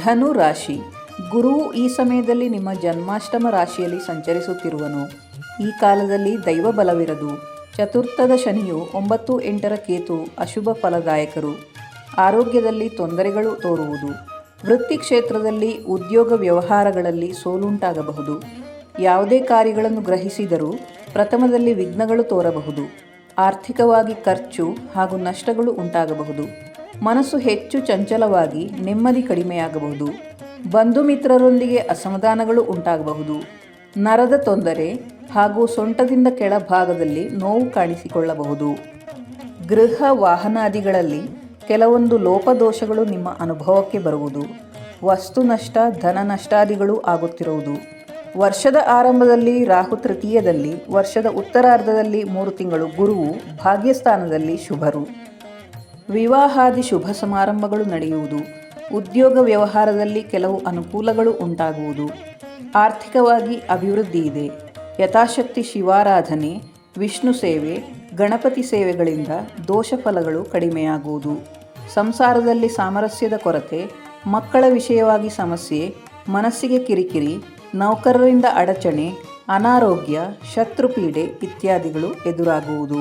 ಧನು ರಾಶಿ. ಗುರುವು ಈ ಸಮಯದಲ್ಲಿ ನಿಮ್ಮ ಜನ್ಮಾಷ್ಟಮ ರಾಶಿಯಲ್ಲಿ ಸಂಚರಿಸುತ್ತಿರುವನು. ಈ ಕಾಲದಲ್ಲಿ ದೈವ ಬಲವಿರದು. ಚತುರ್ಥದ ಶನಿಯು 9-8ರ ಕೇತು ಅಶುಭ ಫಲದಾಯಕರು. ಆರೋಗ್ಯದಲ್ಲಿ ತೊಂದರೆಗಳು ತೋರುವುದು. ವೃತ್ತಿ ಕ್ಷೇತ್ರದಲ್ಲಿ ಉದ್ಯೋಗ ವ್ಯವಹಾರಗಳಲ್ಲಿ ಸೋಲುಂಟಾಗಬಹುದು. ಯಾವುದೇ ಕಾರ್ಯಗಳನ್ನು ಗ್ರಹಿಸಿದರೂ ಪ್ರಥಮದಲ್ಲಿ ವಿಘ್ನಗಳು ತೋರಬಹುದು. ಆರ್ಥಿಕವಾಗಿ ಖರ್ಚು ಹಾಗೂ ನಷ್ಟಗಳು ಉಂಟಾಗಬಹುದು. ಮನಸ್ಸು ಹೆಚ್ಚು ಚಂಚಲವಾಗಿ ನೆಮ್ಮದಿ ಕಡಿಮೆಯಾಗಬಹುದು. ಬಂಧು ಮಿತ್ರರೊಂದಿಗೆ ಅಸಮಾಧಾನಗಳು ಉಂಟಾಗಬಹುದು. ನರದ ತೊಂದರೆ ಹಾಗೂ ಸೊಂಟದಿಂದ ಕೆಳಭಾಗದಲ್ಲಿ ನೋವು ಕಾಣಿಸಿಕೊಳ್ಳಬಹುದು. ಗೃಹ ವಾಹನಾದಿಗಳಲ್ಲಿ ಕೆಲವೊಂದು ಲೋಪದೋಷಗಳು ನಿಮ್ಮ ಅನುಭವಕ್ಕೆ ಬರುವುದು. ವಸ್ತು ನಷ್ಟ, ಧನ ನಷ್ಟಾದಿಗಳು ಆಗುತ್ತಿರುವುದು. ವರ್ಷದ ಆರಂಭದಲ್ಲಿ ರಾಹು ತೃತೀಯದಲ್ಲಿ, ವರ್ಷದ ಉತ್ತರಾರ್ಧದಲ್ಲಿ 3 ತಿಂಗಳು ಗುರುವು ಭಾಗ್ಯಸ್ಥಾನದಲ್ಲಿ ಶುಭರು. ವಿವಾಹಾದಿ ಶುಭ ಸಮಾರಂಭಗಳು ನಡೆಯುವುದು. ಉದ್ಯೋಗ ವ್ಯವಹಾರದಲ್ಲಿ ಕೆಲವು ಅನುಕೂಲಗಳು ಉಂಟಾಗುವುದು. ಆರ್ಥಿಕವಾಗಿ ಅಭಿವೃದ್ಧಿ ಇದೆ. ಯಥಾಶಕ್ತಿ ಶಿವಾರಾಧನೆ, ವಿಷ್ಣು ಸೇವೆ, ಗಣಪತಿ ಸೇವೆಗಳಿಂದ ದೋಷ ಫಲಗಳು ಕಡಿಮೆಯಾಗುವುದು. ಸಂಸಾರದಲ್ಲಿ ಸಾಮರಸ್ಯದ ಕೊರತೆ, ಮಕ್ಕಳ ವಿಷಯವಾಗಿ ಸಮಸ್ಯೆ, ಮನಸ್ಸಿಗೆ ಕಿರಿಕಿರಿ, ನೌಕರರಿಂದ ಅಡಚಣೆ, ಅನಾರೋಗ್ಯ, ಶತ್ರುಪೀಡೆ ಇತ್ಯಾದಿಗಳು ಎದುರಾಗುವುದು.